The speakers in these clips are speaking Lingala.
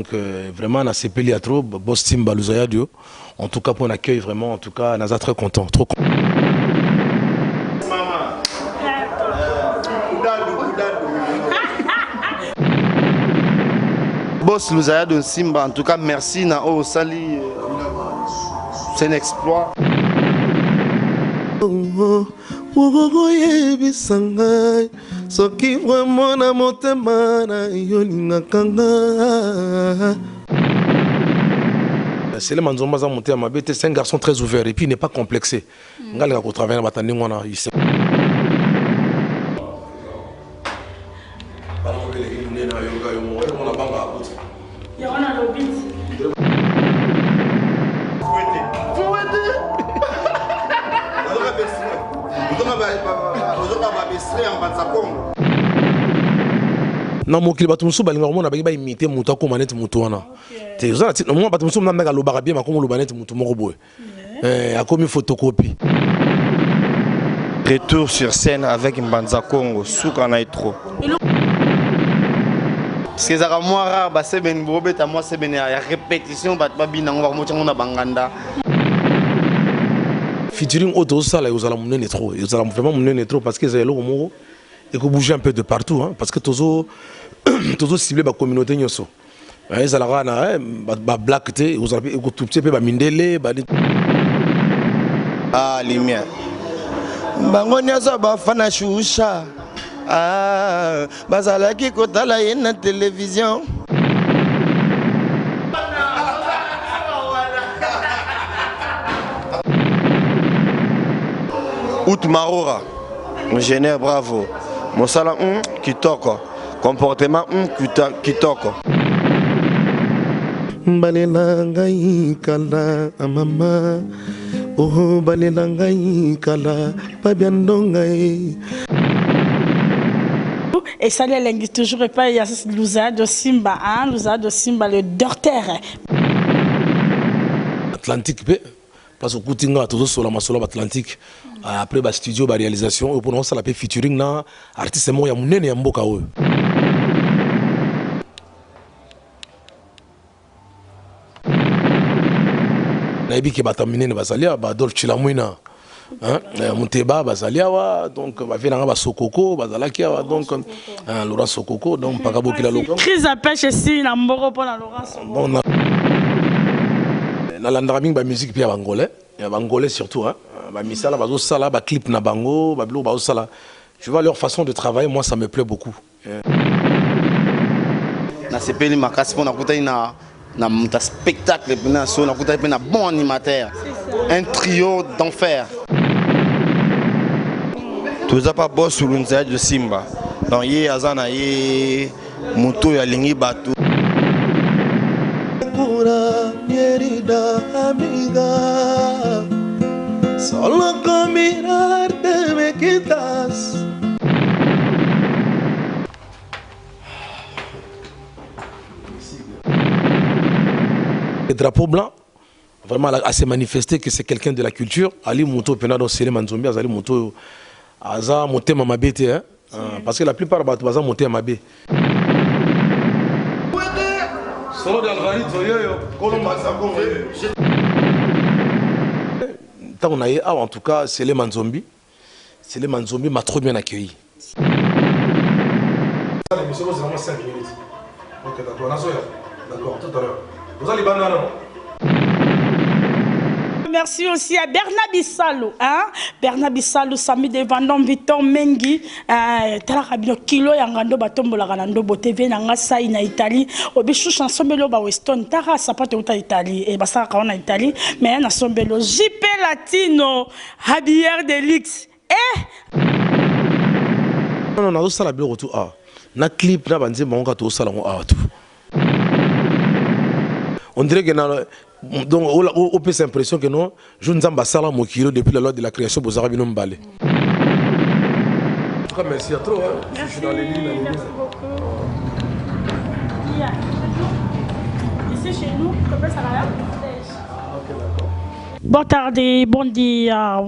Donc vraiment, on a CP trop, boss team Baluzaya Dio. En tout cas, pour un accueil, vraiment, en tout cas, on est très content. Trop content. Boss Luzaya de Simba, en tout cas, merci Nao Sali. C'est un exploit. C'est le Manzomba monté à ma bête, c'est un garçon très ouvert et puis il n'est pas complexé. Il non, mon clip, tu me souviens, on a pas imité Mouta comme manette Moutouana. Tu sais, moi, tu me souviens, on a le barabie, mais comme le manette Moutoumoroboé. A comme une photocopie. Retour sur scène avec Mbanza Congo, Soukana trop. Parce que ça moi rare, c'est ben brobet à moi c'est ben répétition, bah bien on va monter on a banganda. Featuring auto ça là, ils allons mener trop, ils allons vraiment mener trop parce que c'est là au mot et que bouger un peu de partout, hein, parce que toujours ciblé la communauté nyoso. Ils allons rana, bah black té, ils allons tout petit peu bah mindele, bah. Ah lumière. Bango nyazo ba fana shusha. Ah, bazala ki kotala na télévision. Outmarora, ingénieur bravo. Mosala kitoko, comportement kitoko. Balelangai kala mama, oh balelangai kala pabiandongai. Et ça les toujours pas il y a Luzaya de Simba, hein, Luzaya de Simba le docteur. Atlantique parce que Koutinga toujours sur la masola Atlantique. Après le studio la réalisation et pour nous ça la featuring na artiste mo ya munene ya mboka oyo. Na ibi ke batamine basalia ba Adolphe Chilamwina. Hein, Mouteba basalia wa donc ba vena ba Sokoko bazalaki wa donc Laurent Sokoko donc pas beaucoup la loco. Crise à pêche ici na mboro pour Laurent Sokoko. Na landraming ba musique puis bangolais, ya bangolais surtout hein. Ba misala bazo sala ba clip na bango, ba blo bazo sala. Tu vois leur façon de travailler, moi ça me plaît beaucoup. Na sepeli makasi pour na kuta na monta spectacle na so na kuta na bon animateur. Un trio d'enfer. Tout ça pas boss sur Luzaya de Simba. Donc yé azana yé moto ya lingi batu. Amiga, solo con mirarte me quitas. Le drapeau blanc, vraiment assez manifesté que c'est quelqu'un de la culture. Ali Mouto Penado Sele Manzombi, Ali Mouto Aza Moté Mamabete, hein, parce que la plupart de Baza Moté Mamabé. On a eu, en tout cas, c'est les Manzombi. C'est les Manzombi m'a trop bien accueilli. L'émission, c'est vraiment 5 minutes. Ok, d'accord, tout à l'heure. Vous allez bananer. Merci aussi à Bernard Bissalo, hein? Bernard Bissalo, Sami de Vandon, Viton Mengi, Talarabino Kilo, Yangando, Batombo, Laganando, Botevé, Nangasa, in Italie, Obichou, Chansombelo, Weston, Tara, Sapato, Italie, et Bassa, en Italie, mais un Sombelo, JP Latino, Javier Delix, Non, non, ça la bureau tout. Na clip, na bandé, mon gâteau, salon, tout. On dirait que donc on peut s'impression que non, je ne sais pas ça depuis la loi de la création pour Zarabino Mbale. En tout cas, merci à toi. Hein. Merci, je suis dans les lignes. Merci beaucoup. Ici chez nous, comment ça va? Bon tardi, bon dia.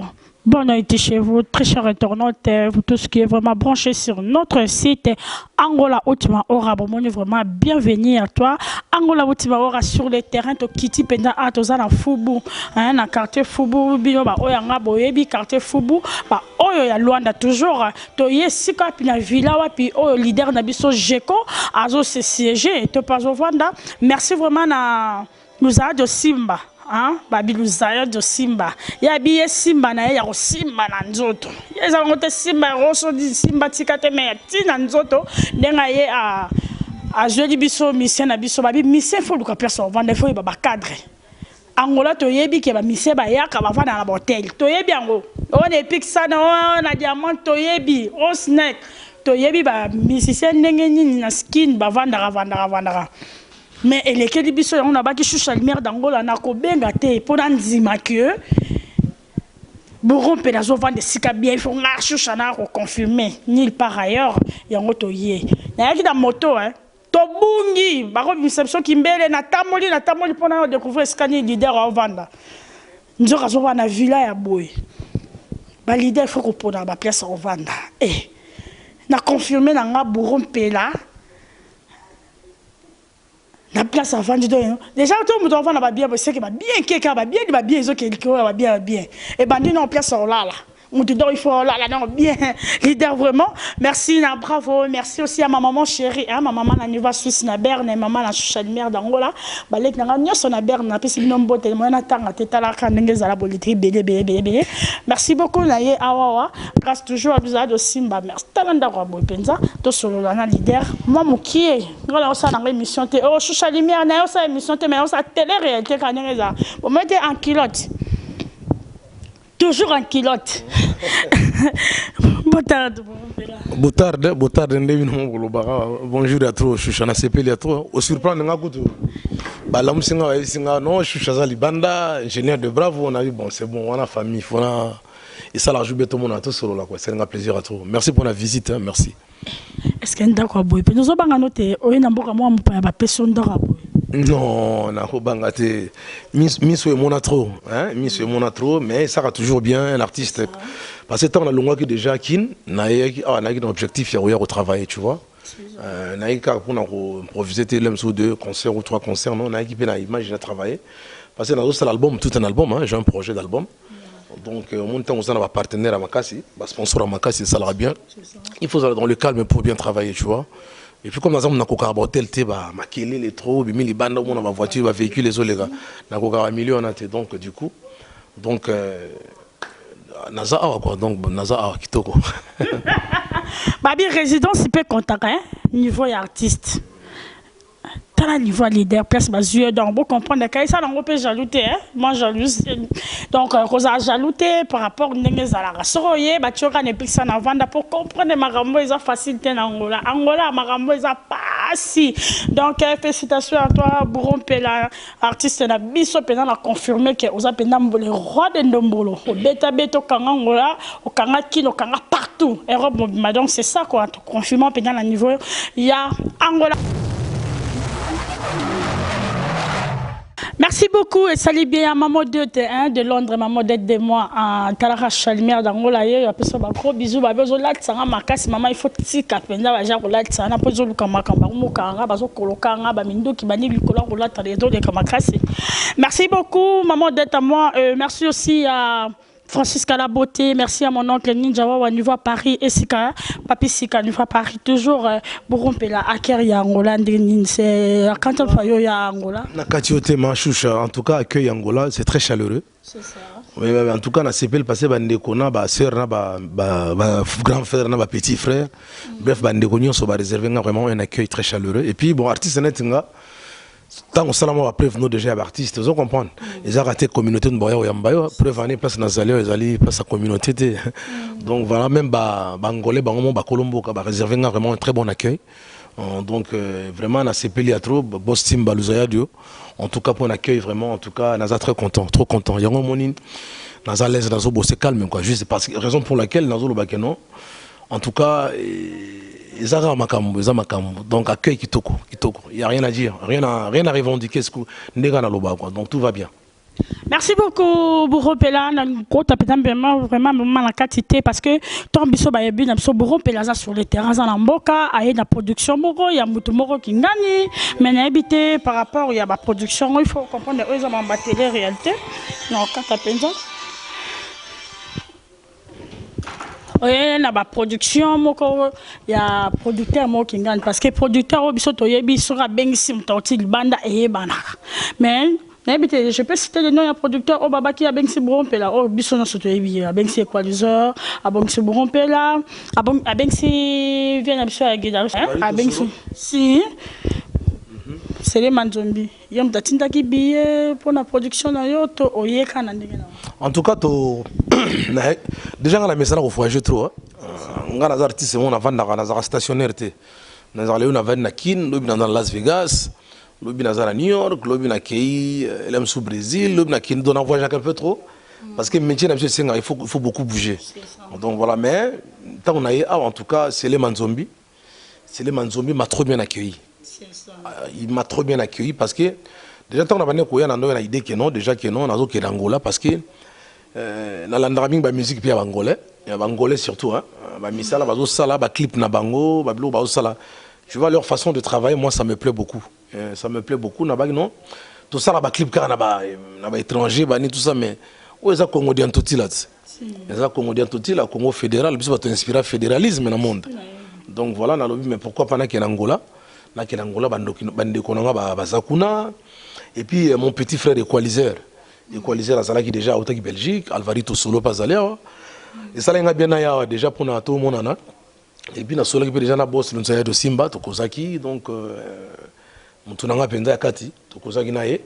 Bonne nuit chez vous, très chers internautes, vous tous qui êtes vraiment branchés sur notre site Angola Ultima Ora. Bon, vraiment bienvenue à toi. Angola Ultima Ora sur le terrain, to Kiti Penda à Tozana Fubu, na quartier Fubu, bio ba oyanga boyebi quartier Fubu, ba oyo ya Luanda toujours. To yesika pina villa wa pi oyo leader na biso Jeko azo se siéger to pas vanda. Merci vraiment na nous a de Simba. Hein? Babiluzaya de Simba. Ya biye Simba na ya Simba na nzoto. Yeza ngote Simba roso di Simba tikate me ti na nzoto. Denga ye a joli biso mission na biso babi mission faut luka personne vendre faut ba cadre. Angola to yebi ke ba mission ba yaka ba vanda na hotel. To yebi ango. On epic ça na diamant to yebi, on snack. To yebi ba musicien ndenge nini na skin ba vanda. Mais elle est que les bisous on a bâti choucha lumière d'Angola na ko benga te pour nzima que bourron pédazo vendre sika bien il faut nga choucha na ko confirmer ni par ailleurs ya ngoto yé na yaki da moto hein to bungi ba ko perception kimbele na tamoli pour na découvrir scanner leader au vanda nzoka zo na villa ya boy ba leader faut ko pona ba place au vanda na confirmer na nga bourron pela la place avant du dos déjà tout le monde va bien parce que va bien quelqu'un va bien ils ont quelqu'un va bien et bandit non place là on te donne il faut là non bien leader vraiment merci na bravo merci aussi à ma maman chérie hein ma maman na niva Suisse na Berne et maman na Chalmière d'Angola balek na nyoso na Berne na pesi nombo tellement na tanga tetala ka ndenge za la bolitri bébé merci beaucoup na ye awawa grâce toujours à Bizarre de Simba merci talanda kwa bopenza to solo na leader moi mokie ngala osa na émission te oh Chalmière na osa émission te mais osa télé réalité ka ndenge za bon mettez en culotte toujours en culotte. Botarde bonjour à toi, Chouchana Sepeli à toi. Au surprendre, l'homme singa non, Chouchaza Libanda, ingénieur de Bravo, on a dit bon, c'est bon, on a famille, et ça la joue tout le monde à tout solo là quoi. C'est un plaisir à toi. Merci pour la visite, hein, merci. Est-ce qu'il y a d'accord boy? Nous avons noté, on a beaucoup moins pour la personne d'ara boy. Non, on a bangate. Miss est mon atro, hein, Miss est mon atro, mais ça va toujours bien un artiste. Parce que tant on a longuement que déjà kin, on a un objectif au travail, tu vois. On a pour improviser l'homme sur 2 concerts ou 3 concerts, non, on a équipé la image à travailler. Parce que dans l'album, tout un album, hein, j'ai un projet d'album. Donc, au moins, on a un partenaire à Makassi, un sponsor à Makassi, ça ira bien. Il faut aller dans le calme pour bien travailler, tu vois. Et puis, comme on a un carbotel, maquiller les trous, les bandes, on a ma voiture, ma véhicule, les autres, les gars. On a un million, donc, du coup. Donc, Naza Awa, quoi. Donc, Naza Awa, Kitoko. Babi, résidence, il peut contacter, hein, niveau artiste. T'as niveau leader, place ma yeux, donc, vous comprenez que ça, on peut jalouter, hein. Moi, jalouse. Donc, on a jalouté par rapport à Nengezala. Soroye, Batioka ne pique ça en vente pour comprendre ma rambo, ils ont facilité en Angola. Angola, ma rambo, ils ont pas si. Donc, félicitations à toi, Bourron Pela, artiste, na biso, pendant la confirmé que vous avez le roi de Ndombolo. Au bêta bêta, au Kanga Angola, au Kanga Kino, au Kanga partout. Europe, donc, c'est ça, quoi. Confirmant pendant le niveau, il y a Angola. Merci beaucoup et salut bien à maman de Londres, maman de moi en Talara Chalmière d'Angola. Il y a un gros bisou, maman il faut tika penda baja rolat sana pozo luka makamba mukanga bazo kolokanga ba mindo ki bani likola rolat rezo de kamakasi. Merci beaucoup maman d'être à moi, merci aussi à Francis Calaboté, merci à mon oncle Ninjawa Waniva Paris et Sika, Papi Sika Niva Paris, toujours Bourrompela, Akeria Angola, c'est quand on fait ya Angola. Nakatiote Manchoucha, en tout cas, accueil Angola, c'est très chaleureux. C'est ça. Oui, en tout cas, on a CPL passé, Bandekona, soeur, grand frère, petit frère. Bref, Bandekonion, ça va réserver vraiment un accueil très chaleureux. Et puis, bon, artiste Netinga. Tant que Salamo a prévenu déjà les artistes, vous comprenez. Ils ont raté la communauté de Boya ou Yambayo, prévenir place Nazalio, ils allaient place la communauté. Donc voilà, même Bangolais, Bangomo, Colombo, réservé vraiment un très bon accueil. Donc vraiment, on a CPL à trop, Boss Team Balouzaya Dio. En tout cas, pour un accueil vraiment, en tout cas, Naza très content, trop content. Yango Monin, Naza l'aise, Nazo bossé calme, quoi. Juste parce que raison pour laquelle Nazo le Bakeno, en tout cas. Donc accueil Kitoko. Il n'y a rien à dire, rien à revendiquer, donc tout va bien. Merci beaucoup, Bourreau Pela. Vraiment la quantité parce que tant biso ba yebi na biso Bourreau Pela sur le terrain dans mboka aye na production moko ya mutu moko qui ngani mais na habité par rapport il y a ba production il faut comprendre eux ont ba télé réalité non quand ta penza oye na ba production moko ya producteur moko qui ngani parce que producteur biso to yebi sera bengisi mtauti banda eye banaka mais je peux citer le nom du producteur au Baba qui a Bengsi Borompela, au Bisson Sotoébi, à Bengsi Equaliseur, à Bengsi Borompela, à Bengsi Vienna à Guédar, à Bengsi. Si, c'est les Manzombi. Il y a un petit qui billet pour la production de Yoto au Yekan. En tout cas, déjà, on a mis ça au foyer trop. On a des artistes, on a vendu stationnaire. On a vendu na Kin, dans Las Vegas. Lobi à New York, lobi na Kei, au Brésil, lobi na Kei, on en voyage un peu trop. Parce que le métier, il faut beaucoup bouger. Donc voilà, mais tant on a eu, en tout cas, c'est les Manzombi. C'est les Manzombi m'a trop bien accueilli. Il m'a trop bien accueilli parce que déjà tant on a une idée que non, déjà que non, on a d'autres que l'Angola parce que dans l'andraming la musique puis angolais, il y a angolais surtout hein. Ba misala ba zo sala ba clip na bango, ba blo ba sala. Tu vois leur façon de travailler, moi ça me plaît beaucoup. Ça me plaît beaucoup na non. Tout ça là ba clip car na ba étranger ba ni tout ça mais où est ça Congo dian tout là. C'est ça Congo dian tout là Congo fédéral, bis va t'inspirer fédéralisme dans le monde. Donc voilà na lobi mais pourquoi pas na que Angola? Na que Angola bande konanga ba zakuna et puis mon petit frère équaliseur. Équaliseur azala qui déjà au Belgique, Alvarito Solo pas aller. Et ça là bien na déjà pour na tout le monde na. Et puis na solo qui déjà na boss l'unsa de Simba to Kozaki donc Moutounanga Penda Kati, Tokozaki Nae.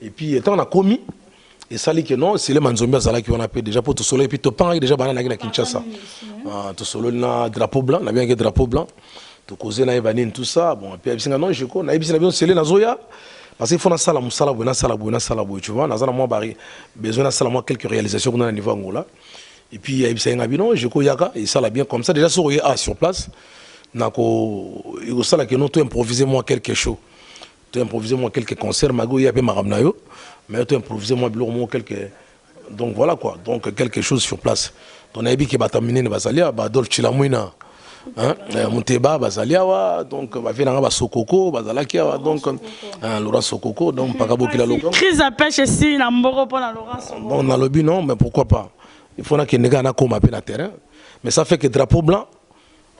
Et puis, étant on a commis, et ça dit que non, c'est les Manzombi Azala qui ont appelé déjà pour tout solo. Et puis, Topan, déjà, banana à Kinshasa. Tout solo, na drapeau blanc, on a bien un drapeau blanc. Tokozé na Evanine, tout ça. Bon, et puis, il y a non, je connais, il y a bien scellé na Zoya. Parce qu'il faut na sala, moussala, na sala, tu vois, na sala, moi, besoin na sala, moi, quelques réalisations qu'on a au niveau Angola. Et puis, il y a bien non, je connais Yaka, et ça l'a bien comme ça. Déjà, sur sur place, nako, il y a ça là que nous, tout improviser moi quelque chose. Tu as improvisé moi quelques concerts, Mago y a pas maramnayo, mais tu as improvisé moi quelques, donc voilà quoi, donc quelque chose sur place. Ton abi qui va terminer basalia, Badolf Chilamouina, hein, Monteba basalia donc va venir à Sokoko, bazalakia donc Laurent Sokoko, donc Pagabo qui l'a loco. Crise à pêche ici, na mboro pour la Laurent Sokoko. Bon, on a le but non, mais pourquoi pas? Il faut que les gars na comme appel à terrain, mais ça fait que drapeau blanc.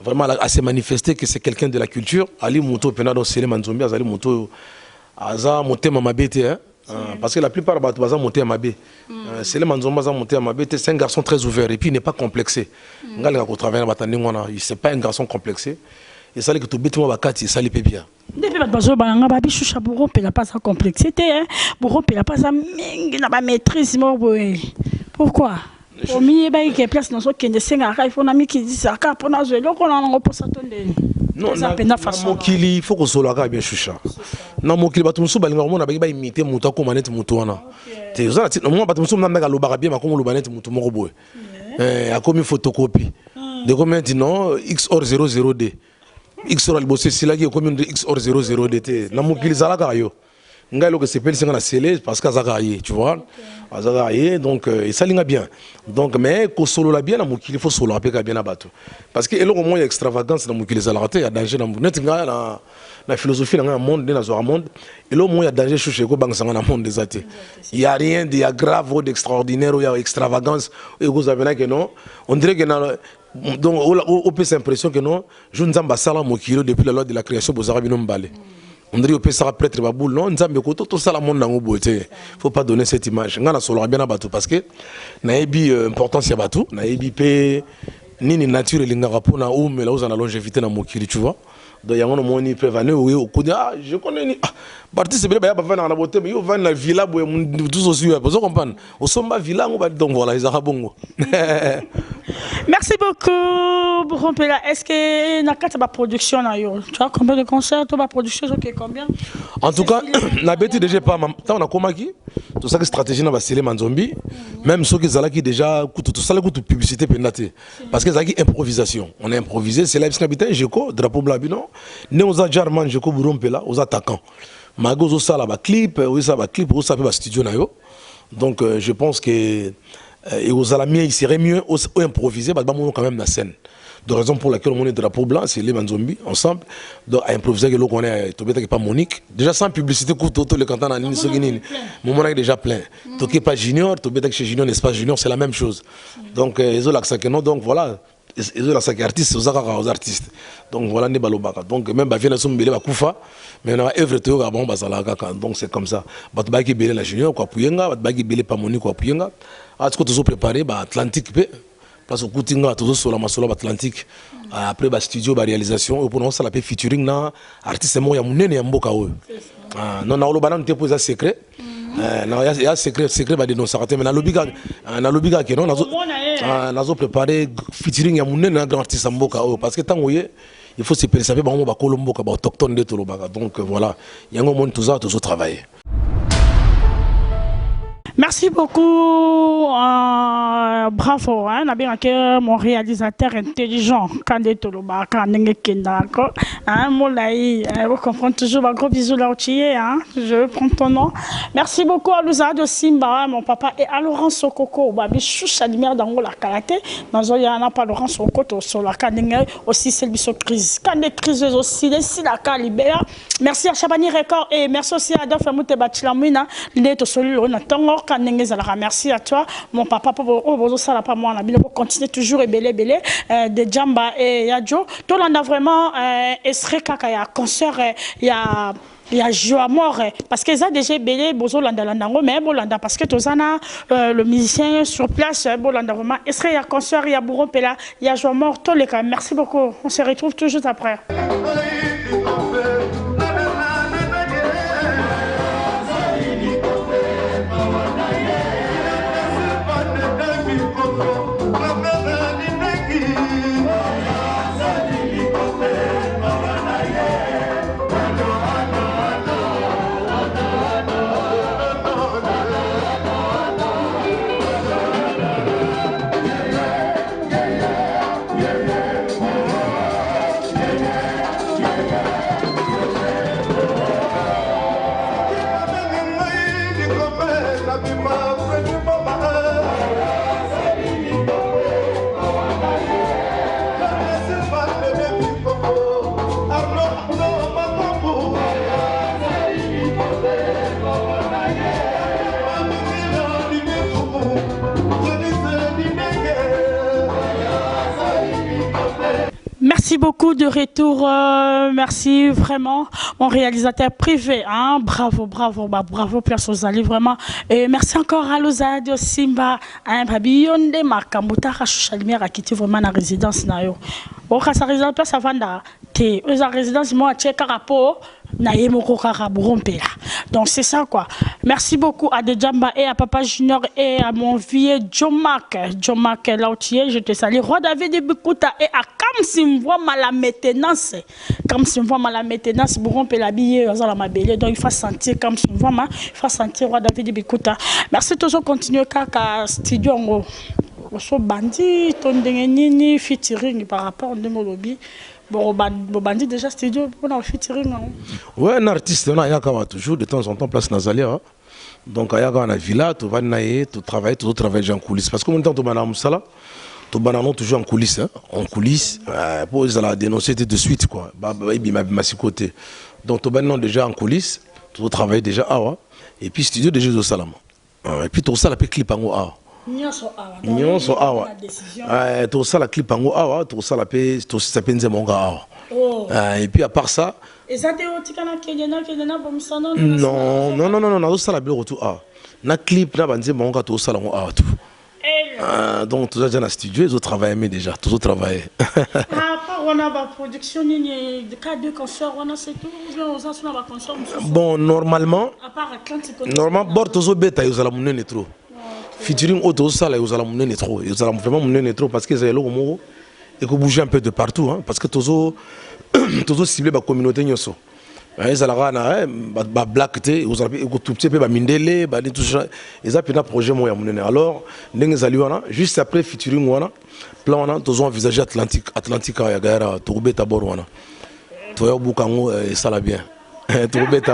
Vraiment à se manifester que c'est quelqu'un de la culture. Ali Mouto Penado Sele Manzombi, Ali Mouto Aza Monté Mamabete, hein? Parce que la plupart de Baza Monté Amabé. Sele Manzombi Aza Monté Amabete, c'est un garçon très ouvert et puis il n'est pas complexé. C'est pas un garçon complexé. Et ça, que tu bêtes moi Bakati, ça lui paie bien. Depuis que tu as babi choucha Bourreau Pela pas sa complexité, hein? Bourreau Pela pas sa maîtrise. Pourquoi? Au milieu il y a place dans ce qui est il faut un qui dit ça pour nous donc on a pour ça non il faut que soit là bien choucha non mon kili batumsu balinga mona ba imiter muto ko maneti muto wana te za moi batumsu na ndaka lobaka bien makongo lobaneti muto moko boye a commis photocopie de combien dit non XOR 00D XOR albossé sila qui commune de XOR 00D te na mon kili zala ka yo ngai lo que c'est pel singa na scellé parce que azagaye tu vois azagaye donc et ça linga bien donc mais ko solo la bien na mukili faut solo apeka bien na bato parce que eloko mo ya extravagance na mukili zala rate ya danger na net nga na philosophie na monde na zo monde eloko mo ya danger chouché ko bang sanga na monde des athées il y a rien de grave ou d'extraordinaire ou ya extravagance et vous avez là que non on dirait que donc on peut s'impression que non je nzamba sala mukili depuis la loi de la création bozara bino mbale. On dirait que ça va prêtre baboul non nzambe ko tout ça la monde nango beauté faut pas donner cette image ngana solo bien na bato parce que na ebi importance ya bato na ebi pe nini nature lingaka pona ou mais là aux en longévité na mokili tu vois donc yango no moni prévenir oui au coup je connais ni parti c'est bien ba va na beauté mais yo va na villa boy tous aussi vous comprenez au somba villa ngo ba donc voilà ils a bongo. Merci beaucoup Bourreau Pela. Est-ce que na kata ba production na yo tu as combien de concerts toi ba production OK combien en tout cas na beti déjà pas tant on a komaki tout ça que stratégie na ba Sele Manzombi même ceux qui zalaki déjà tout ça la publicité pendate parce que zaki improvisation on a improvisé c'est là parce qu'habitant Jeko drapeau blanc bino né aux German Jeko Bourreau Pela aux attaquants mago zo sala ba clip ou ça ba clip ou ça pe ba studio na yo Donc je pense que aux Alamiens, il serait mieux improviser, parce que quand même la scène. De raison pour laquelle on est drapeau blanc, c'est les Manzombi ensemble, donc à improviser que l'on connaît, pas Monique. Déjà sans publicité, tout le canton en ligne, mon monde est déjà plein. Toké pas Junior, chez Junior, n'espace Junior, c'est la même chose. Donc ils ont l'accent que non, donc voilà. Ils ont l'accent artistes, aux artistes. Donc voilà, ne balobaka. Donc même bah vient somme belé ba kufa, mais on a œuvre théo gabon bazalaka. Donc c'est comme ça. Bat ba ki belé la Junior quoi puyenga, bat ba ki belé pas Monique quoi puyenga. Ah tu peux préparer bah Atlantique pe. Parce que Koutinga toujours sur la masolo Atlantique. Après bah studio bah réalisation, pour nous ça la pe featuring na artiste mo ya munene ya mboka o. Non na oloba na te poser secret. Il y a secret bah de nos sarate mais na lobiga que non nazo préparer featuring ya munene na grand artiste mboka o parce que tant il faut se percevoir ba mo ba kolomboka ba autochtone de tolobaka. Donc voilà, yango mon toujours travailler. Merci beaucoup, bravo, hein, mon réalisateur intelligent, Kande Toloba, Kandenge Kendako, hein, Moulaï, vous comprenez toujours, un gros bisou là où tu es, hein, je prends ton nom. Merci beaucoup à Louza de Simba, mon papa, et à Laurent Sokoko, Babi Choucha Lumière dans la Karaté, dans un yana pas Laurent Sokoko, sur la Kandenge, aussi celle de crise, Kande crise aussi, les Silaka Libéa, merci à Chabani Record, et merci aussi à Adolphe Moute Batilamina, l'idée de celui on attend. Merci à toi, mon papa, pour pas moi, pour continuer toujours et belé de Djamba et Yadjo. Tout le monde a vraiment esré kaka ya concert ya joie mort parce que ça déjà belé bozo landa mais bolanda parce que tozana le musicien sur place bolanda vraiment esré ya concert ya bourron pela ya joie mort tous les cas. Merci beaucoup. On se retrouve toujours après. Merci beaucoup de retour, merci vraiment mon réalisateur privé, hein? Bravo, bravo Place Ozali vraiment. Et merci encore à Loza de Simba, hein, Babi Yonde Makambuta Chouchalimère a quitté vraiment la résidence nayo. Bon, sa résidence place Avanda, la résidence moi tchè Karapo. Donc c'est ça quoi. Merci beaucoup à Djamba et à Papa Junior et à mon vieux Jomak Lautier, je te salue. Roi David Bikuta et à Kamsimvoa la maintenance. Kamsimvoa la maintenance, Bourron Pelabillé, ma belle. Donc il faut sentir Kamsimvoa, il faut sentir Roi David Bikuta. Merci toujours continuer Kaka studio en so bandit, ton dengenini featuring par rapport au lobby. Bon, bandit déjà studio pour un featuring. Ouais, un artiste, on a toujours de temps en temps place Nazalia. Donc, il y a une villa, tu vas naïe, tu travailles en coulisses. Parce que mon temps, tu vas Moussala, tu vas toujours en coulisses. En coulisses, pour la dénoncer de suite. Quoi. Côté. Donc, tu vas déjà en coulisses, tu travailles déjà à et puis studio déjà au Salam. Et puis, tu as la clip en haut. Nyonso awa to sala clip ango awa to sala pe to sapenze monga awa et puis à part ça non to sala bilo to awa na clip na banze monga to sala ngo awa tout donc tout ça dans le studio ils ont travaillé déjà tout travaillé on a la production de cas de concert on a c'est tout bon normalement bord to beta ils ont la monnaie trop featuring auto sala ils ont la monnaie trop ils ont vraiment monnaie trop parce que c'est logo mo et que bouger un peu de partout hein, parce que toujours ciblé la communauté nyoso ils ont la black té ils ont tout petit peu ba mindele ba tout ça ils ont un projet mo ya monnaie alors ndenge zali wana juste après featuring wana plan wana toujours envisager Atlantique ya gara to beta bor wana to ya bukango et ça la bien Trop bête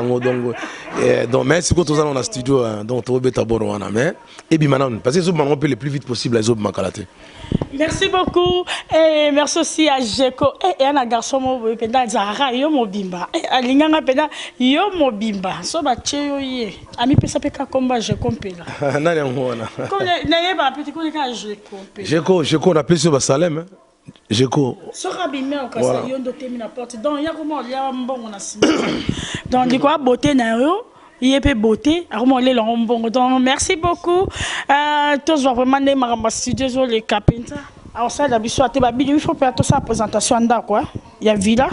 donc mais c'est quand tous allons dans studio donc trop bête bon mais et puis maintenant parce que on peut le plus vite possible les autres makalaté. Merci beaucoup et merci aussi à Jeko et un garçon mo penda Zara yo mobimba et alinganga penda yo mobimba so ba cheyo ye ami pesa peka komba Jeko mpela nani ngona comme na yeba petit ko ka Jeko on appelle sur Salem Jeko so rabime o ka sa yo ndo temi na porte donc ya comment ya mbongo na sima donc diko beauté na yo il peut beauté donc merci beaucoup tous vraiment des maramba studios les capinta alors ça d'habitude il faut faire toute sa présentation là quoi il y a villa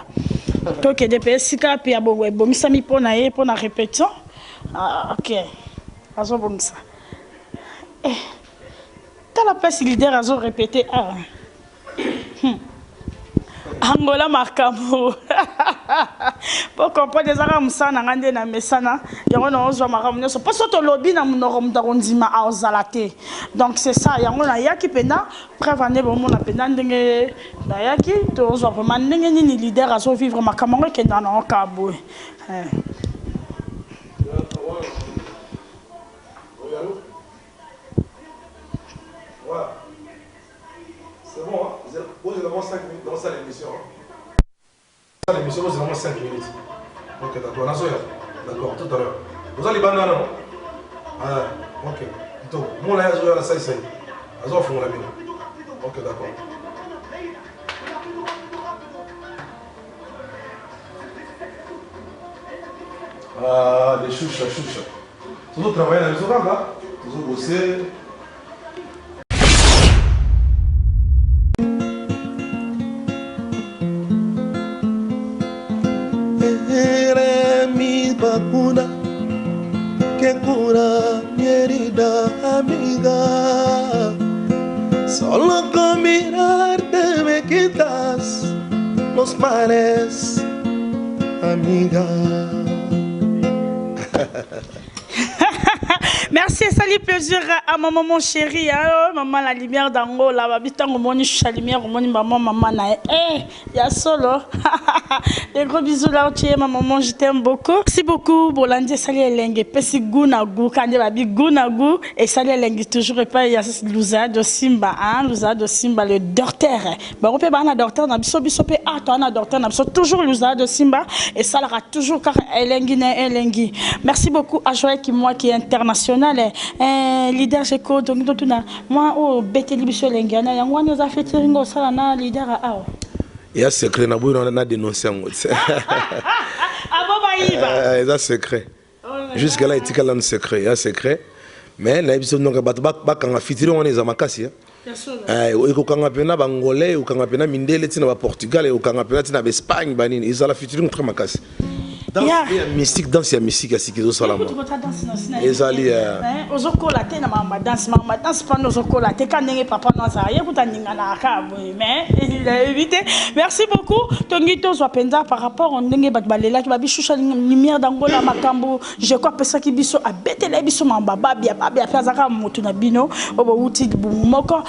toi que des PS cap il y a bon ça mi pour na répétition OK azo bon ça t'as la place leader azo répéter Angola Marcamo. Pour comprendre des armes ça n'angande na mesana. Yango na ozo makamno so parce que lobby na munorom darondima a ozalate. Donc c'est ça yango na yaki pena prévane bon na pena ndenge na yaki to ozo vraiment ndenge ni leader azo vivre makamngo ke na na kabo. C'est bon, hein? Vous avez vraiment 5 minutes dans ça l'émission. L'émission, c'est vraiment 5 minutes. Ok, d'accord. D'accord, tout à l'heure. Vous allez bananer, non? Ah, ok. Donc, moi, là, je vais à la salle. Je vais faire la mine. Ok, d'accord. Ah, les chouches. Toujours travailler dans les horaires, là. Toujours bosser. Bakuna que cura mi herida, amiga. Solo con mirarte me quitas los males, amiga. Merci, salut, plaisir à ma maman chérie, hein? Maman la lumière d'Ango, là, babitango moni la lumière, moni maman na ya solo. Des gros bisous là, tu es ma maman, je t'aime beaucoup. Merci beaucoup, Bolandi, salut Elengue, pesi gounagu, kande babi gounagu, et salut Elengue, toujours et pas, il y a Louza de Simba, hein? Louza de Simba, le docteur. Bah, on peut pas un docteur, n'a biso, ah, toi, un docteur, n'a biso, toujours Louza de Simba, et ça l'aura toujours car Elengue. Merci beaucoup à Joël qui, moi, qui est international. Leader Jeko donc moi au Beteli biso lengana yango nous a fait ringo sala na leader a il y a secret na boyo on a dénoncé en c'est il y a secret jusqu'à là il y a un secret il y a secret mais na biso donc ba kanga fitiri on est amakasi ko kanga pena bangolais ou kanga pena mindele tina ba Portugal ou kanga pena tina ba Espagne banini ils ont la fitiri très makasi. Danse mystique, danse mystique à Sikizo Salama. Ezali ozokolate na mama danse pas nos okolate quand n'est papa non ça y est na mais il a évité. Merci beaucoup Tongito Zwapenda par rapport on ndenge batbalela ki babishusha lumière d'Angola makambo je crois pesa ki biso abetela biso mamba babia fazaka mutu na bino obo uti moko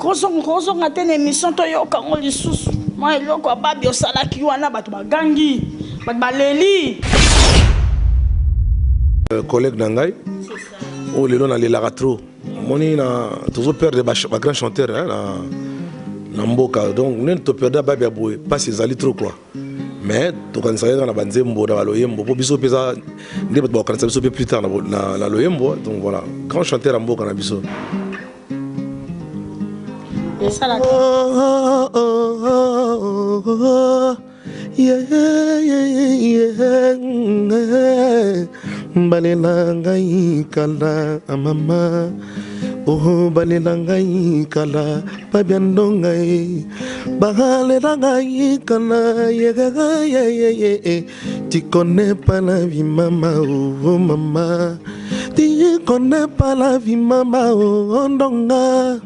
rozo ngate na émission to yo kango lisusu moi eloko babia osala ki wana batu bagangi Baleli. Collègue Nangai, oh les lona les laratro, moni na toujours perdre des grands chanteurs hein na mboka donc nous ne perdons pas bien boy pas ces ali trop quoi mais to kan sa na banzembo na loyembo po biso pesa ndi ba kan sa biso plus tard na loyembo donc voilà grand chanteur mboka na biso. Et ça la Balelangai kala mama oh balelangai kala pabiandongai balelangai kala ye tu connais pas la vie mama oh mama tu connais pas la vie mama oh ndonga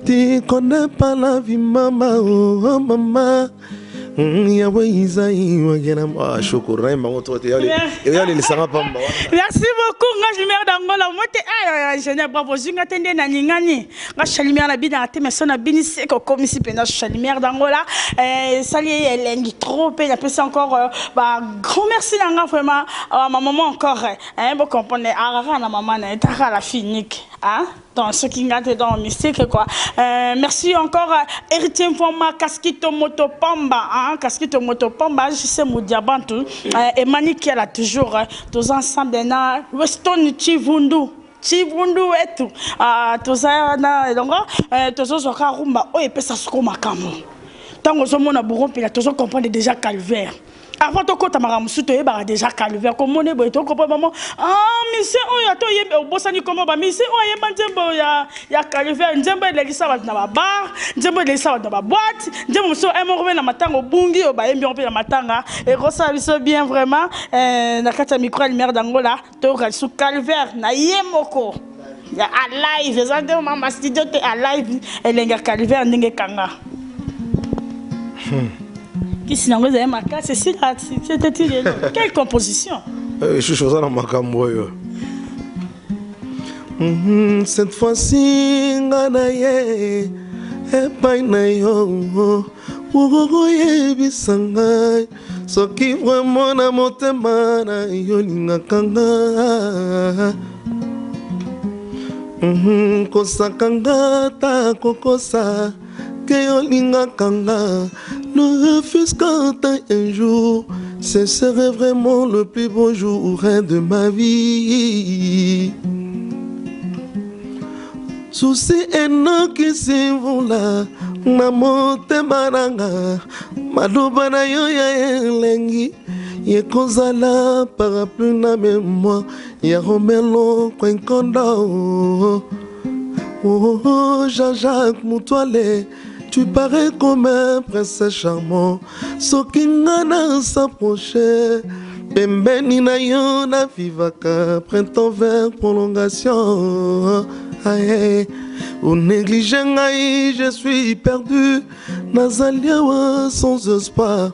tu connais pas la vie mama oh mama yawe izai wagenam shukuru na mbango tote yale yale lisanga pamba. Merci beaucoup nga lumière d'Angola mote ay général bravo zinga tende na ningani nga lumière na bina te mais na bini c'est ko komisi pena lumière d'Angola sali elengi trop pe na pesa encore ba grand merci nga vraiment ma maman encore bon comprendre arara na maman na etaka la finique hein dans ce qui ngate dans mystique quoi merci encore héritier format casquito motopamba hein casquito motopamba je sais mon diabantu et Mani qui a toujours tous ensemble na Weston Chivundu et tout tous na donc tous zoka rumba o epesa soko makamo tango zo mona buron pe la tous comprendre déjà calvaire. Avant de compter ma musu to yeba déjà calvaire comme on est bon to comprendre maman monsieur on ya to yeba obosani comment ba monsieur on yeba nzembo ya calvaire nzembo elekisa ba na ba bar nzembo elekisa ba na ba boîte nzembo musu emorwe na matanga obungi o ba yembi on pe na matanga et ça biso bien vraiment na kata micro lumière d'Angola to kalsu calvaire na yemoko ya alive ezande mama studio te alive elenga calvaire ndenge kanga qui sinon vous avez marqué c'est si là c'était quelle composition je suis chose dans ma camboyo cette fois-ci nganaye epai na yo oye bisanga soki vraiment na motema na yo lingakanga kosakanga ta kokosa que olinga kanga ne refuse qu'un jour ce serait vraiment le plus beau jour de ma vie souci eno kisivula na motema nanga maloba na yo ya elengi yekozala parapluie na mémoire ya Romelo Kwenkondo. Oh Jean-Jacques Moutoile, tu parais comme un prince charmant. Sokingana s'approchait. Pembeni na yo na vivaka. Printemps vers prolongation. Aïe, au négligé ngai, je suis perdu. Nazaliawa sans espoir.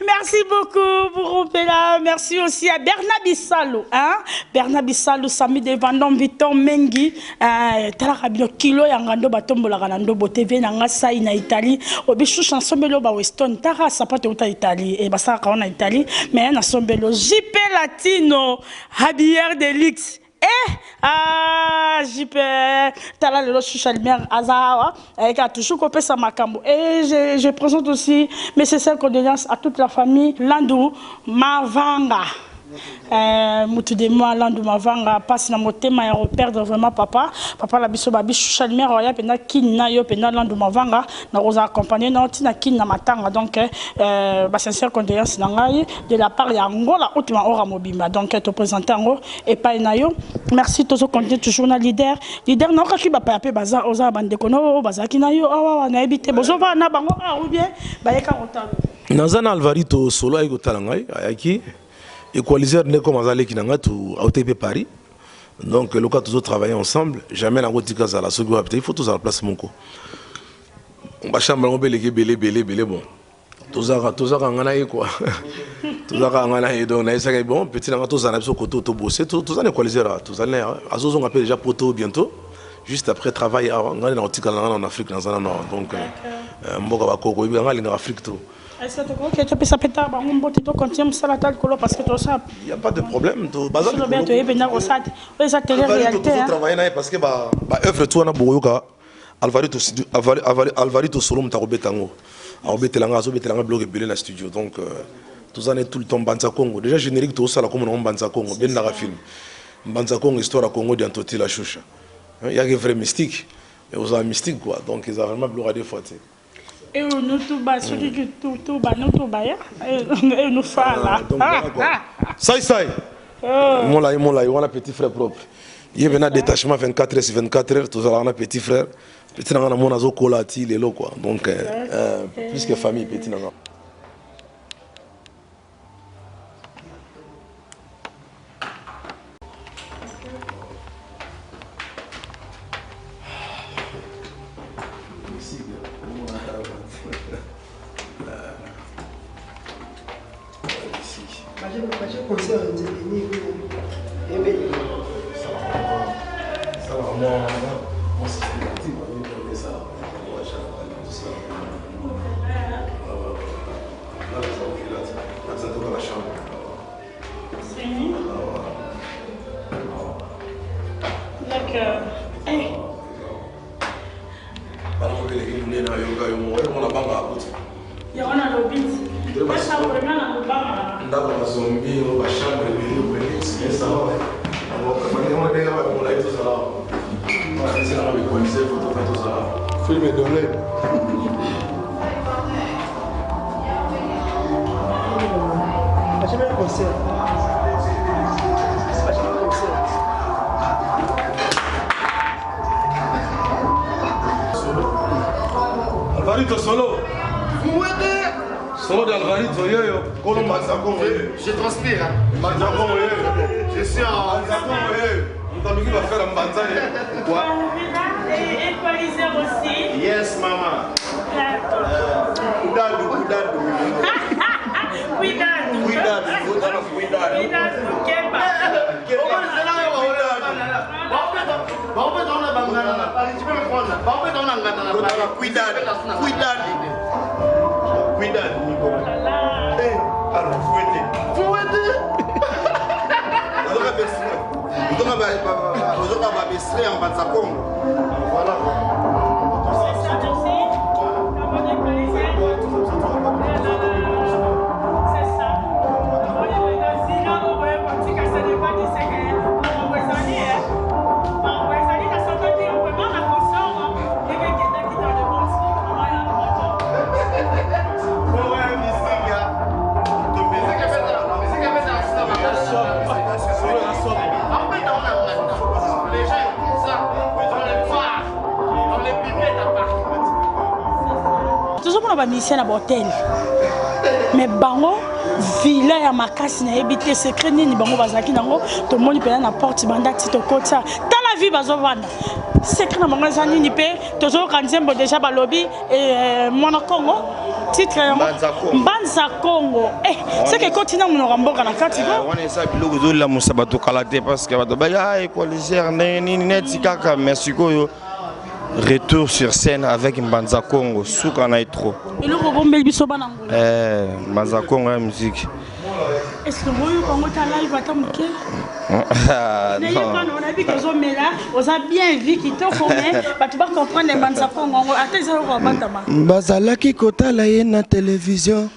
Merci beaucoup pour là. Merci aussi à Bernabi Salou, hein? Bernabi Salou, Sami de Vandom Viton Mengi, Talarabio Kilo, Yangando Batombola Ganando, TV, Nangasai, na Italie, Obichou Chansombelo, Weston, Tara, Sapato, Italie, et Bassa, en Italie, mais un Sombelo, JP Latino, Habière Delix. JP Tala le Chuchalmer Azawa avec a toujours copé sa makambo et je présente aussi mes sincères condoléances à toute la famille Landou Mavanga. Mutu de moi Landou Mavanga passe na motema ya perdre vraiment papa la biso babi Chuchalmer ya pena kinna yo pena Landou Mavanga na rosa accompagner na tina kinna matanga donc ba sincères condoléances na ngai de la part ya Angola ultima ora mobimba donc te présenter ngo et pas na yo. Merci tous continuer toujours na leader na ka ki ba pa pe baza oza bande kono bazaki na yo awa na ebite bozo va na bango ou bien ba yeka otalo Nazana Alvarito solo ay kotala ngai ayaki équaliseur ne comme azali ki nanga tu AOTP Paris donc le cas tous travailler ensemble jamais na kotika za la sogo il faut tous à la place monko on va chambre on belé bon tozaka ngana yi quoi tozaka ngana yi donc na ça bon petit nanga tozana biso koto to bosser tozana équaliseur tozana azozo on appelle déjà poto bientôt juste après travail ngana na kotika en Afrique dans un nord donc mboka bakoko bi ngala en Afrique tout. Est-ce que tu crois que tu peux s'appeler par un bon temps quand tu aimes ça la table parce que tu sais il y a pas de problème tu bazar tu bien tu es bien au stade oui ça télé réalité travailler parce que ba œuvre tout na boyoka Alvarito solo mta robetango robetelanga zo betelanga bloc belé na studio donc tous années tout le temps Banza Congo déjà générique tout ça là comme on Banza Congo ben na film Banza Congo histoire à Congo d'Antoti la choucha il y a des vrais mystiques et aux mystiques quoi donc ils ont vraiment bloqué des fois. Et nous tout bas, ceux qui tout bas, nous tout bas, et nous fala. Ça. Mon là, on a petit frère propre. Il y a un détachement 24 heures sur 24 heures, tous on a petit frère. Petit nana mon azo kolati, il est là quoi. Donc plus que famille petit nana. Filme donné. Alvarito solo. Solo d'Alvarito, yo. Je transpire. Je suis en... Qui va faire un banzai. Quoi? Équaliser aussi. Yes, maman. Cuidado. Cuidado. Musicien à hôtel mais bango villa ya makasi na ebité secret nini bango bazaki nango to moni pena na porte banda tito kota ta la vie bazo vanda secret na bango za nini pe tozo kanzembo déjà balobi mwana Congo titre ya Mbanza Congo c'est que continent mon mboka na kati ko on est ça biloko zo la musabato kalate parce que bato ba ya écoliser nini net kaka merci koyo. Retour sur scène avec Mbanza Congo, Soukana et trop. Et le robot Belbiso Banango. Mbanza Congo la musique. Est-ce que vous avez live à Tamuke? On a vu que vous avez bien vu qu'il te connaît, tu vas comprendre Mbanza Congo. Mbanza Laki Kota la na télévision.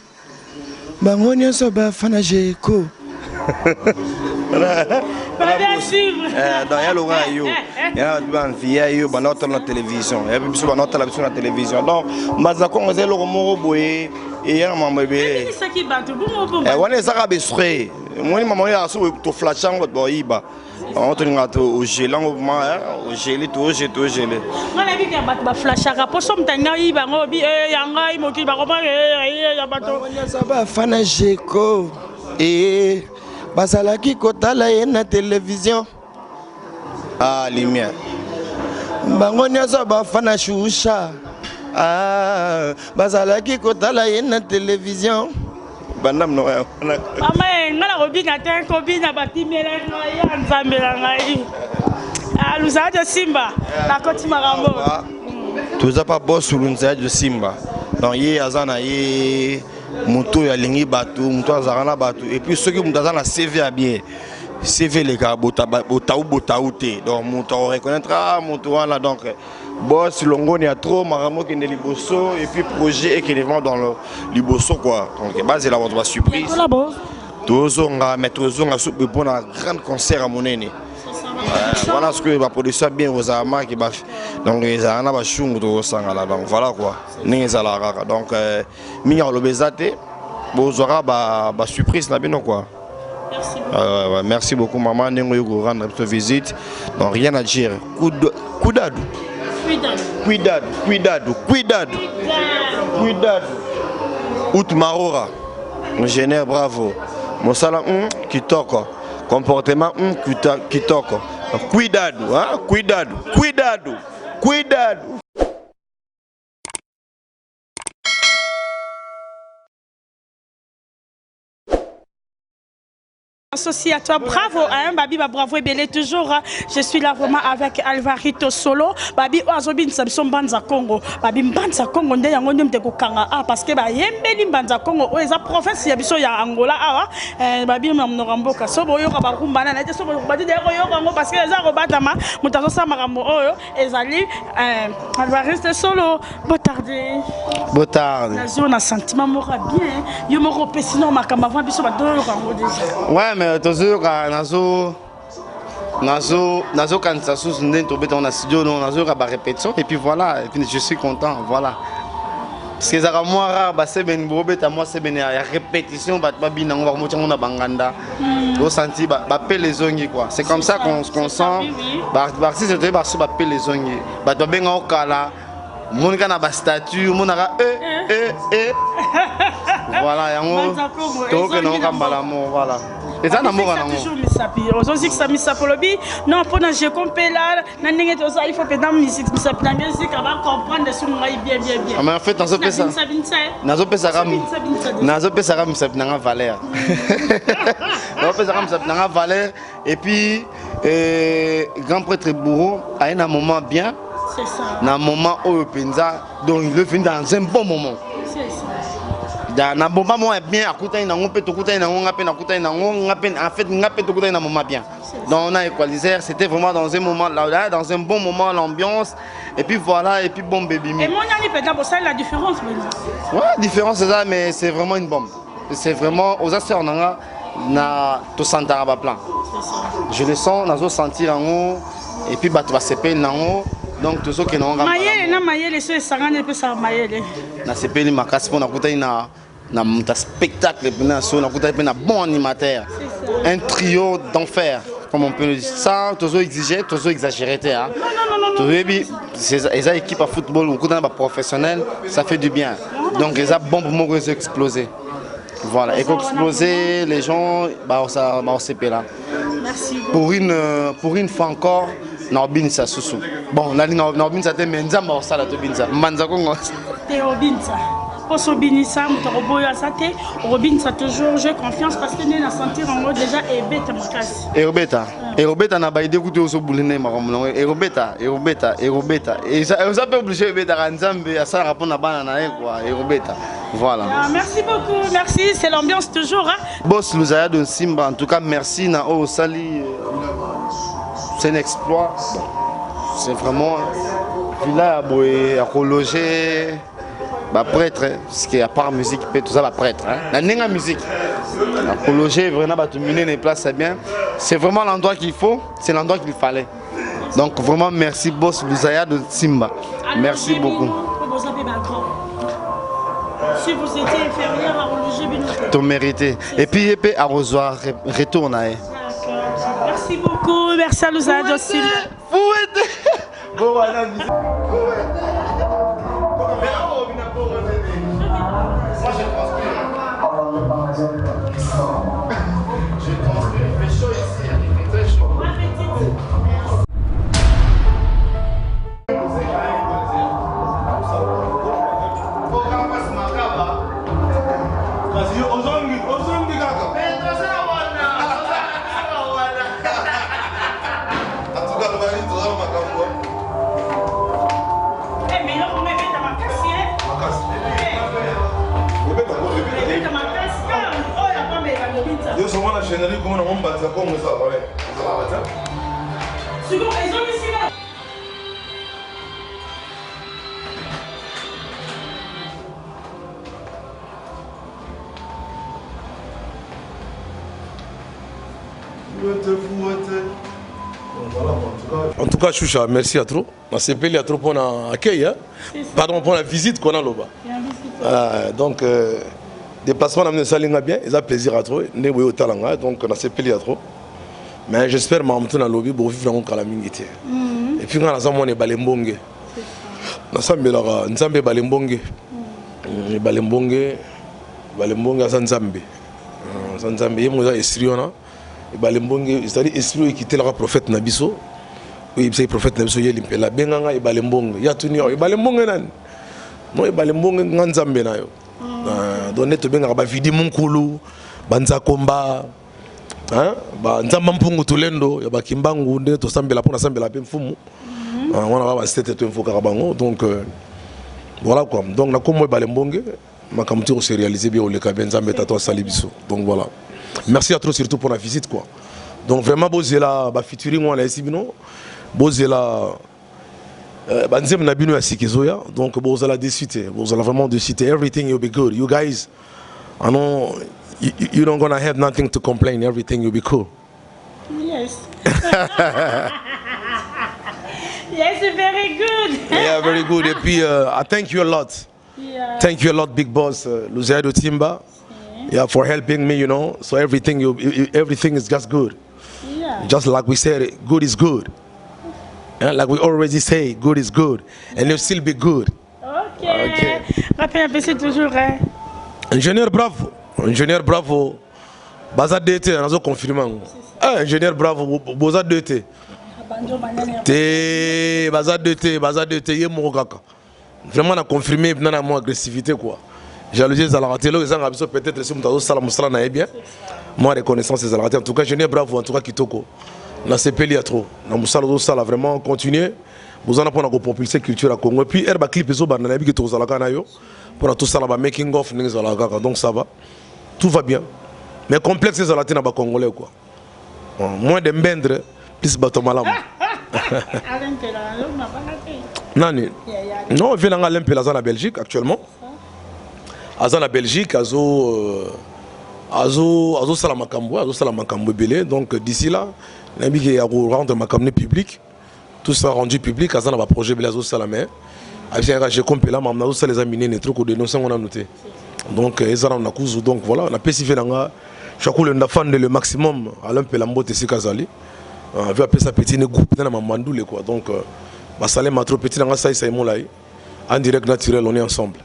Bangonia Soba Fanajeko. Bien sûr. Dans Yaloga yo, il y a une fille yo, banote la télévision. Il y a plus banote la télévision. Donc, Mazako on est le romo boé et il y a un membre bé. C'est qui bat bon. On est ça besré. Moi maman ya so to flashant bo iba. On te ngato au gelant au gelé to gelé. On a vu qu'il y a bat flashaka pour somme tanga iba ngobi yanga imoki ba ko ba ya bato. On ça va fanajeko et Bazalaki kotala ye na télévision. Ah, lumière. Bango nyazo ba fana shusha. Ah, bazalaki kotala ye na télévision. Bandam no ya. Mama ngala robinga te ko bina batimela ya nzambela ngai. Ah, lusa de Simba. Na koti marambo. Tuza pa boss lunza de Simba. Donc ye azana ye Muto ya lingi batu, muto azarana batu. Et puis ceux qui muto azana CV à bien, CV les gars, botaouté. Donc muto reconnaîtra, muto là donc boss longo ni a trop, maramo qui est liboso et puis projet et qui est vraiment dans le liboso quoi. Donc base là on va surprise. Tozo nga mettre zonga soupe pour un grand concert à Monene. Voilà ce que va produire bien aux amants qui va donc les ana ba chungu to sangala donc voilà quoi ninza la rara donc minya lobezate bozora ba surprise na bino quoi. Merci beaucoup maman nengo yo rendre cette visite donc rien à dire cuidado Outmarora ingénieur bravo Mosala kitoko comportement kitoko cuidado associé à toi. Bravo, hein, Babi, bravo et belé toujours. Je suis là vraiment avec Alvarito Solo. Babi, Oazobin, Samson Banza Congo. Babi, Banza Congo, Nde Yangonim de Kokanga. Ah, parce que Yembeli Banza Congo, Oeza province Yabiso ya Angola. Ah, Babi, Mamnoramboka. Sobo Yoka Barumbana, Sobo Badi de Yoka, parce que les Arobatama, Mutazo Samarambo, Ezali, Alvarito Solo. Botarde. Botarde. On a sentiment mora bien. Yo me repère sinon ma camarade biso ba dolo kango déjà. Ouais, mais toujours nazo quand ça sous ndento beton na studio non nazo ba répétition et puis voilà et puis je suis content voilà. Parce que ça moi rare ba c'est ben bobeta moi c'est ben ya répétition ba bina on va motia on a banganda. Au senti ba pe les ongi quoi. C'est comme ça qu'on sent ba si c'était ba so ba pe les ongi. Ba to benga okala mon kana ba statue mon ara voilà yango to que non kambala mo voilà. Et ça n'amour en amour. Toujours misapi. Aujourd'hui que ça misapolobi. Non pour na je compé là, na ninge to ça il faut pédam musique misapi na musique on va comprendre son ngai bien. Mais en fait dans ce pesa. Nazo pesa ram misapi na valeur. Nazo pesa ram misapi na valeur et puis grand prêtre bourreau a un moment bien. C'est ça. Dans un moment où penza donc il le finit dans un bon moment. C'est ça. Dans un bon moment bien, à côté d'un on peut tout côté d'un on appelle à côté d'un on appelle en fait on appelle tout côté d'un moment bien. Donc on a équalisé, c'était vraiment dans un moment là, dans un bon moment l'ambiance et puis voilà et puis bon baby. Et mon ami peut d'abord ça la différence maintenant. Ouais, différence c'est ça mais c'est vraiment une bombe. C'est vraiment aux assets on a na tout sentir à plan. C'est ça. Je le sens, nazo sentir en haut et puis bah tu vas s'épeler en haut. Donc tout ce qui n'ont pas maillé na maillé les choses ça rend peu ça maillé na sepeli makasi pour na kuta na spectacle na so na kuta na bon animateur un trio d'enfer comme on peut le dire ça toujours exiger toujours exagérer hein non c'est équipe à football ou kuta na professionnel ça fait du bien donc les a bombe mo exploser voilà et exploser les gens bah ça va là. Merci pour une fois encore Nobinsa Soussou. Bon, la ligne Nobinsa te menza ma to binza. Manza Congo. Te Robinsa. Pour Sobinisa, Mutoroboya Sate, Robinsa toujours, j'ai confiance parce que nous avons senti en gros déjà Ebeta Makasi. Ebeta n'a pas été écouté au Soboulene Maramon. Ebeta. Et ça peut obliger Ebeta Nzambe à ça répondre à Banana quoi. Ebeta. Voilà. Merci beaucoup, merci, c'est l'ambiance toujours. Boss Louzaya de Simba, en tout cas merci Nao Sali. C'est un exploit. C'est vraiment là à loger prêtre parce qu'il y a pas musique tout ça prêtre la nenga musique à loger vraiment tout mener les places c'est bien c'est vraiment l'endroit qu'il faut c'est l'endroit qu'il fallait donc vraiment merci boss Louzaya de Simba merci beaucoup si vous étiez inférieur à loger tu méritais et puis arrosoir retourne merci beaucoup merci à Louzaya de Simba bon voilà En tout cas, Choucha, merci à trop. On s'est payé à trop pour l'accueil, hein? Pardon, pour la visite qu'on a là-bas. Donc, déplacement dans le salinga bien, ils ont plaisir à trop. Né au talanga, donc on s'est payé à trop. Mais j'espère que je vais dans lobby pour vivre dans la mingité. Et puis quand on est balembonge, on est balembonge, balembonge à Sanzambe. Sanzambe, il y a Esriona. Balembonge, c'est-à-dire Esrio qui était le prophète Nabiso. Oui, c'est le prophète Nabiso, il y a la Benganga et Balembonge. Il y a tout le monde. Balembonge, non, Balembonge, Nzambe. Donc, il y a Vidi Munkulu, Banza Komba, hein ba nzamba mpungu tolendo ya ba kimbangu nde to sambela pona sambela pe mfumu on a ba c'était tout info karabango donc voilà quoi donc na komo ba lembonge makamti ko se réaliser bien au le kabenza metato salibiso donc voilà merci à toi surtout pour la visite quoi donc vraiment bozela ba featuring moi na esibino bozela banzem na bino ya sikizoya donc bozala décité bozala vraiment décité everything will be good you guys I know you don't gonna have nothing to complain. Everything will be cool. Yes. Yes, very good. Yeah, very good. Et puis, I thank you a lot. Yeah. Thank you a lot, big boss, Luziado Timba. Yeah, for helping me, you know. So everything is just good. Yeah. Just like we said, good is good. Yeah, like we already say, good is good. And it'll still be good. Ok. Rappel un peu, c'est toujours. Hein? Ingénieur Bravo. Ingénieur Bravo. Baza DT, on a confirmé. Ingénieur Bravo, Baza DT. Baza DT, yé mon kaka. Vraiment, on a confirmé, on a mon agressivité quoi. Jalousie, ça l'a raté. Là, peut-être si on a ça, on a bien. Moi, reconnaissance, ça l'a raté. En tout cas, Ingénieur Bravo, en tout cas, Kitoko. On a CPL trop. On a ça, vraiment continuer. Vous en avez pour propulser culture à Congo. Et puis, herba clip, ils ont banana, qui sont là, pour tout ça, là, making of, donc ça va. Tout va bien. Mais complexe, c'est la congolais quoi. Moins de mbendre, plus bateau malam. Nani? Non, on vient à l'Empela en Belgique actuellement. À la Belgique, Azo Salamakambo, Azo Salamakambo belé. Donc d'ici là, on a rendre ma caméra public. Tout ça rendu public, à un projet Belazo Salamé. J'ai compris là, mais on a les amis ne trop que dénoncer on a noté. Donc on a cousu donc voilà, on a spécifié dans chaque le fan le maximum à l'Empelambo Tessi Kazali. On veut appeler ça petit groupe dans ma mandoule quoi. Donc Basalé m'a trop petit dans ça c'est mon là. En direct naturel, on est ensemble.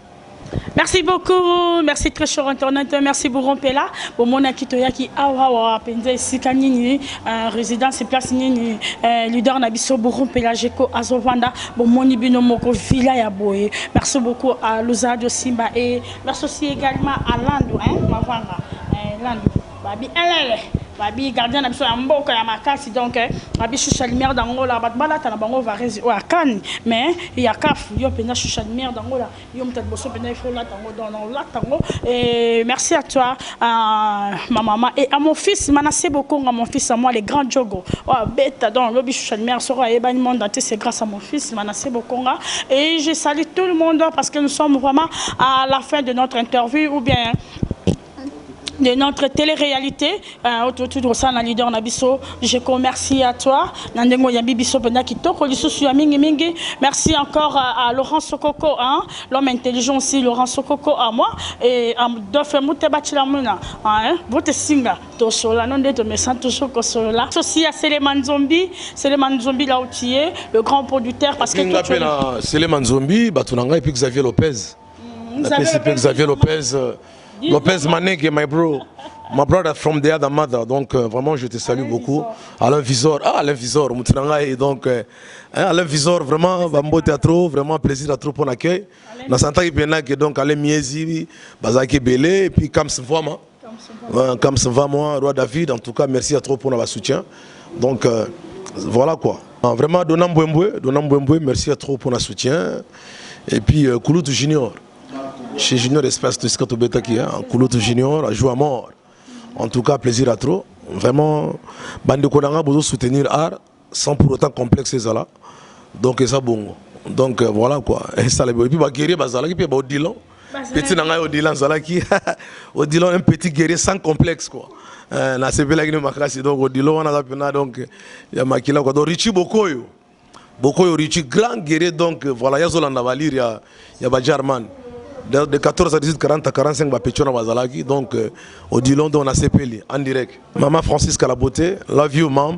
Merci beaucoup, merci très cher internet, merci Bourron Pela. Bon mon akitoya qui awa penza sikanini résidence place nini leader na biso Bourron Pela Jeko Azovanda bon moni bino moko villa ya boye. Merci beaucoup à Luzadio Simba et merci aussi également à Lando Mavanga Lando babi elele babi gardien na biso ya mboka ya makasi donc babi choucha lumière dangola bat balata na bango va rezi o akani mais il y a kaf yo pena choucha lumière dangola yo mta boso pena il faut la tango dans la tango et merci à toi ma maman et à mon fils Manassé beaucoup à mon fils à moi les grands jogo oh bête donc lobi choucha lumière sera et ban monde entier c'est grâce à mon fils Manassé beaucoup et je salue tout le monde parce que nous sommes vraiment à la fin de notre interview ou bien de notre télé-réalité autour de ça na leader Nabiso je remercie à toi Nandengo Yambi Biso Pena Kitoko Lisusu Mingi Mingi merci encore à Laurent Sokoko l'homme intelligent aussi Laurent Sokoko à moi et à Dofe Mutebachila Muna votre singa to sola non de me sens toujours que sola aussi à Seleman Zombi là où tu es le grand producteur parce que Seleman Zombi batunanga et puis Xavier Lopez Xavier Lopez Maneg, my brother from the other mother. Donc vraiment je te salue beaucoup. Alain Visor, Alain Visor, et donc Alain Visor vraiment bambo théâtre, vraiment plaisir à trop pour l'accueil. Na santa qui pena que donc Alain Miezi, Bazaki Belé et puis Kamsen Vama, Roi David. En tout cas merci à trop pour notre soutien. Donc voilà quoi. Vraiment Donam Mbwembwe, merci à trop pour notre soutien. Et puis Kouloutou Junior. Chez Junior Espace de Scato Betaki, Kouloutou Junior a joué à mort. En tout cas, plaisir à trop. Vraiment, Bande Kodanga besoin soutenir art sans pour autant complexer ça là. Donc, ça bon. Donc, voilà quoi. Et puis, guerrier Bazala, puis Odilon. Petit Nanga Odilon, Odilon, un petit guerrier sans complexe quoi. La CPLA qui nous marque, donc Odilon, on a pena donc, il y a Makila quoi. Donc, Richie Bokoyo. Bokoyo Richie, grand guerrier donc, voilà, il y a Zolanda Valir, il y a Bajarman. De 14 à 18, 40 à 45, Pétiona Bazalaki. Donc, Odilon, on a CPL en direct. Maman Francisca la beauté, love you, mam.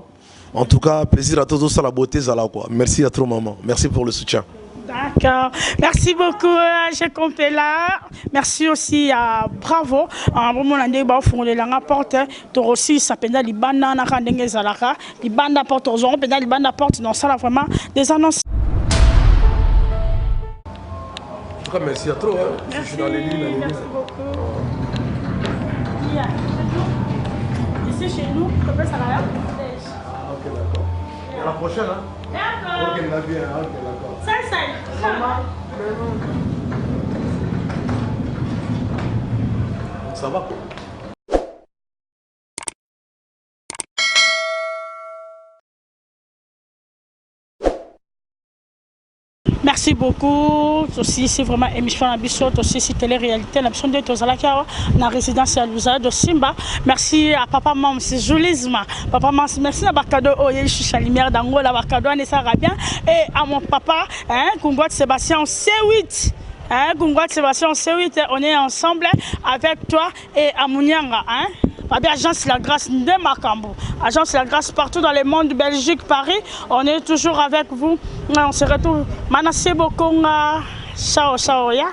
En tout cas, plaisir à tous la beauté, Zala quoi. Merci à trop, maman. Merci pour le soutien. D'accord. Merci beaucoup, j'ai compté là. Merci aussi à Bravo. Vraiment, on a des fournis la porte. Toi aussi, ça peut être Libana, Nakandenge Zalaka. Libana porte aux gens, peut-être Libana porte. Non, ça là vraiment des annonces. Merci à toi. Merci, merci beaucoup. ici chez nous, on peut ça là. Ah, ok, d'accord. Et à la prochaine, hein? D'accord. Ok, la bien, ok, d'accord. Ça. Ça va quoi? Merci beaucoup. Aussi, c'est vraiment émission Abisso, aussi c'est télé-réalité, l'émission de Tozalaka, la résidence à Louza de Simba. Merci à Papa Mam, c'est Julisma. Papa Mam, merci à Bakado, je suis lumière d'Angola, Bakado, Anessa Rabien, et à mon papa, Kungoat Sébastien, C8. Kungoat Sébastien, C8, on est ensemble avec toi et à Mounianga. Agence La Grâce de Makambo. Agence La Grâce partout dans le monde, Belgique, Paris. On est toujours avec vous. On se retrouve. Manassé Bokonga. Ciao, ciao, ya.